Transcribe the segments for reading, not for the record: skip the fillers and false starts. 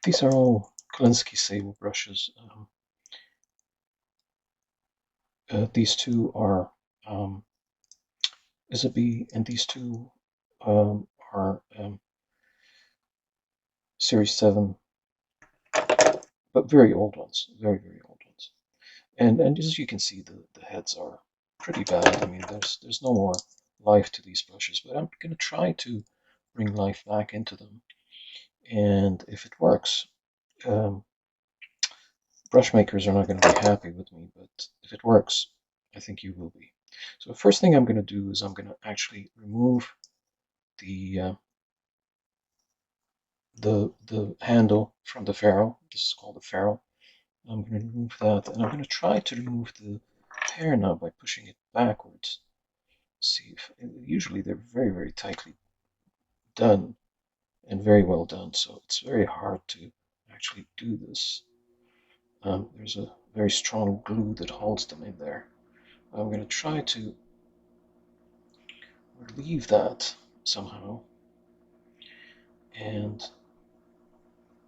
These are all Kolinsky sable brushes. These two are Isabi, and these two are Series 7, but very old ones, very, very old ones. And as you can see, the heads are pretty bad. I mean, there's no more life to these brushes, but I'm going to try to bring life back into them. And if it works, brush makers are not going to be happy with me, but if it works, I think you will be. So the first thing I'm going to do is I'm going to actually remove the the handle from the ferrule. This is called the ferrule. I'm going to remove that, and I'm going to try to remove the hair now by pushing it backwards. See if usually they're very, very tightly done and very well done, so it's very hard to actually do this. There's a very strong glue that holds them in there. I'm going to try to relieve that somehow and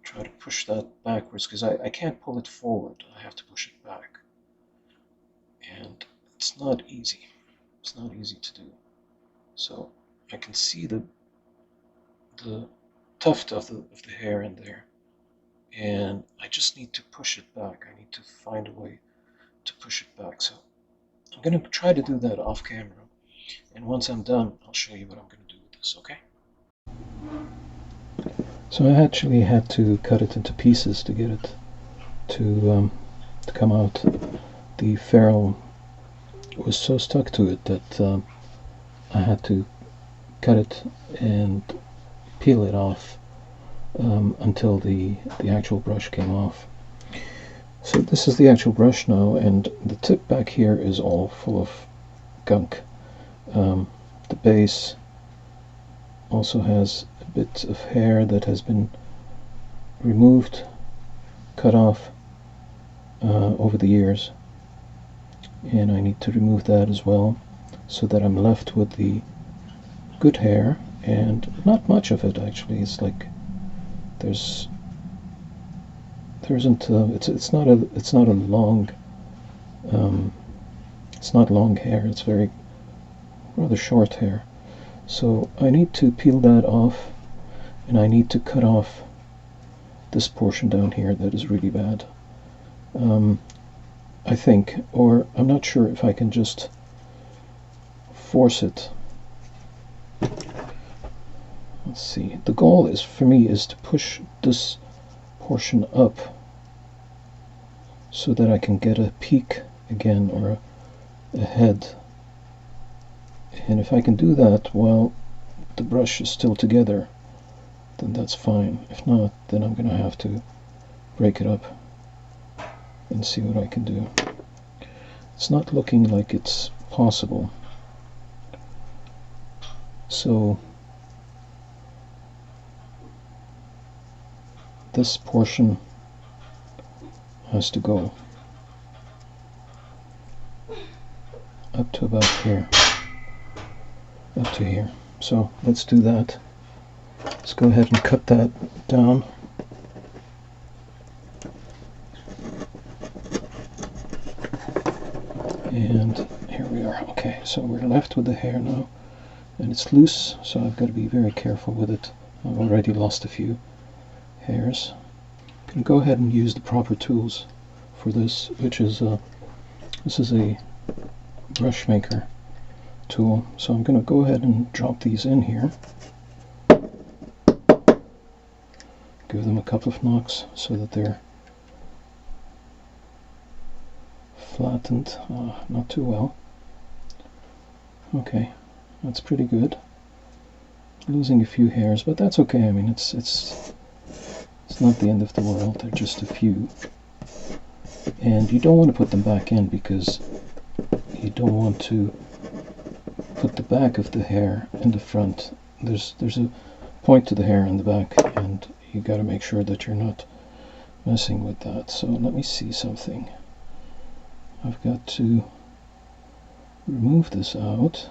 try to push that backwards, because I can't pull it forward. I have to push it back, and it's not easy. It's not easy to do. So I can see the tuft of the hair in there, and I just need to push it back. I need to find a way to push it back. So I'm going to try to do that off camera, and once I'm done, I'll show you what I'm going to do with this, okay? So I actually had to cut it into pieces to get it to come out. The ferrule was so stuck to it that I had to cut it and peel it off until the actual brush came off. So this is the actual brush now, and the tip back here is all full of gunk. The base also has a bit of hair that has been removed, cut off over the years, and I need to remove that as well, so that I'm left with the good hair, and not much of it actually. It's like there isn't it's not a long it's not long hair. It's very rather short hair. So I need to peel that off, and I need to cut off this portion down here that is really bad. I think, or I'm not sure if I can just force it. Let's see. The goal is for me is to push this portion up so that I can get a peak again, or a head. And if I can do that while the brush is still together, then that's fine. If not, then I'm going to have to break it up and see what I can do. It's not looking like it's possible. So this portion has to go up to about here, up to here. So let's do that. Let's go ahead and cut that down. And here we are. Okay, so we're left with the hair now, and it's loose, so I've got to be very careful with it. I've already lost a few hairs. I'm going to go ahead and use the proper tools for this, which is this is a brush maker tool. So I'm going to go ahead and drop these in here. Give them a couple of knocks so that they're flattened. Not too well. Okay, that's pretty good. Losing a few hairs, but that's okay. I mean, it's not the end of the world. They're just a few, and you don't want to put them back in because you don't want to put the back of the hair in the front. There's a point to the hair in the back, and you got to make sure that you're not messing with that. So let me see something. I've got to remove this out.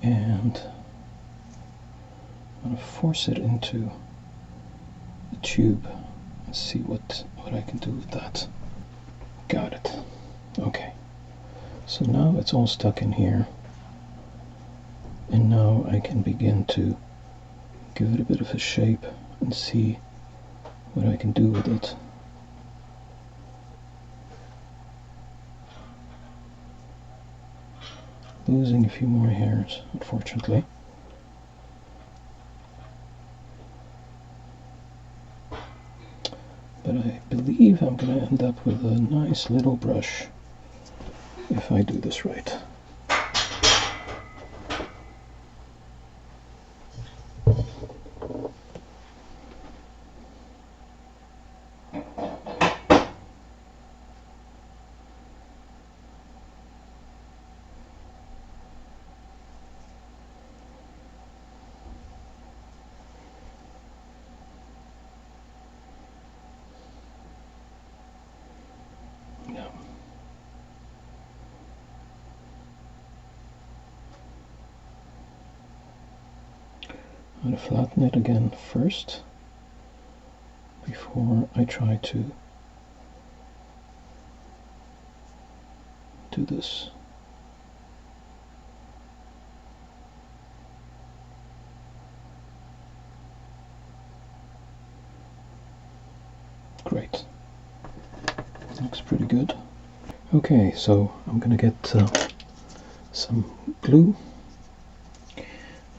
and I'm going to force it into the tube and see what I can do with that. Got it. Okay, so now it's all stuck in here, and now I can begin to give it a bit of a shape and see what I can do with it. Losing a few more hairs, unfortunately. But I believe I'm going to end up with a nice little brush if I do this right. I'm going to flatten it again first before I try to do this. Great. Looks pretty good. Okay, so I'm going to get some glue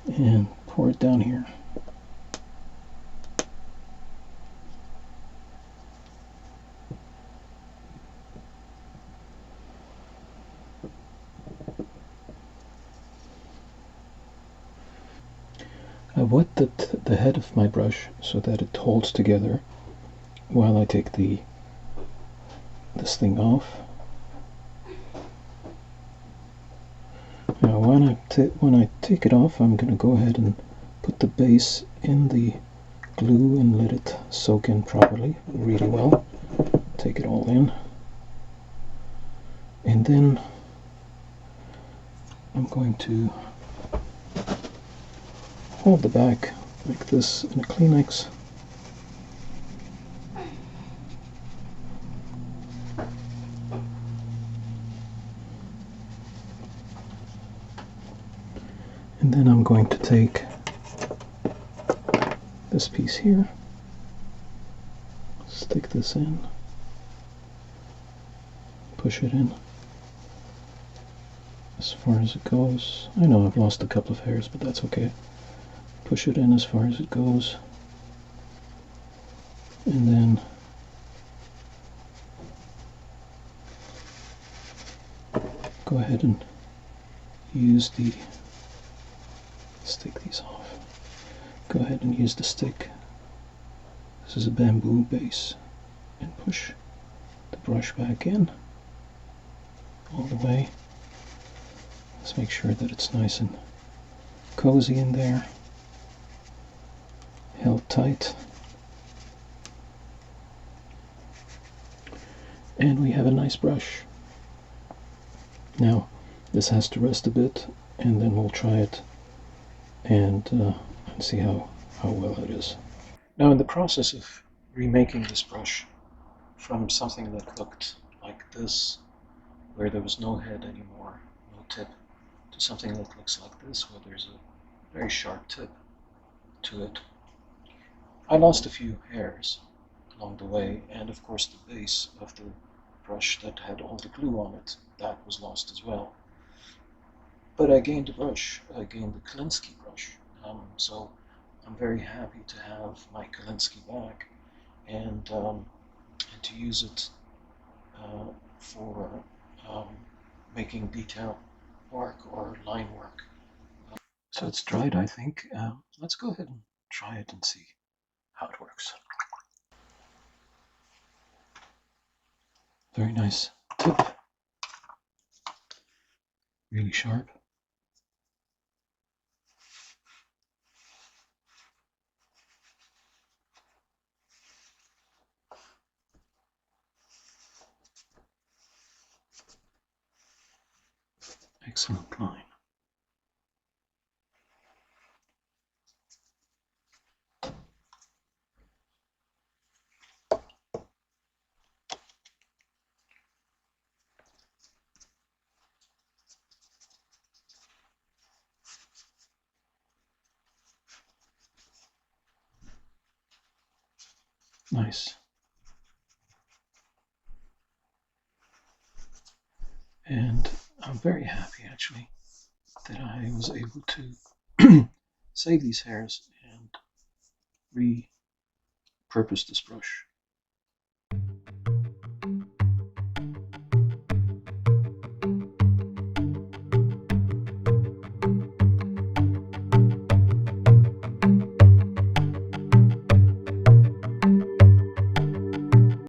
and pour it down here. I wetted the head of my brush so that it holds together while I take this thing off. Now when I take it off, I'm going to go ahead and put the base in the glue and let it soak in properly, really well. Take it all in. And then I'm going to hold the back like this in a Kleenex. And then I'm going to take this piece here, stick this in, push it in as far as it goes. I know I've lost a couple of hairs, but that's okay. Push it in as far as it goes, and then go ahead and use stick these off. Go ahead and use the stick. This is a bamboo base, and push the brush back in all the way. Let's make sure that it's nice and cozy in there, held tight. And we have a nice brush. Now this has to rest a bit, and then we'll try it and see how well it is. Now, in the process of remaking this brush from something that looked like this, where there was no head anymore, no tip, to something that looks like this, where there's a very sharp tip to it, I lost a few hairs along the way, and of course the base of the brush that had all the glue on it, that was lost as well. But I gained a brush, I gained the Kolinsky brush, so I'm very happy to have my Kolinsky back and to use it for making detail work or line work. So it's dried, I think. Let's go ahead and try it and see how it works. Very nice tip, really sharp. Excellent line. Nice. And I'm very happy actually that I was able to save these hairs and repurpose this brush.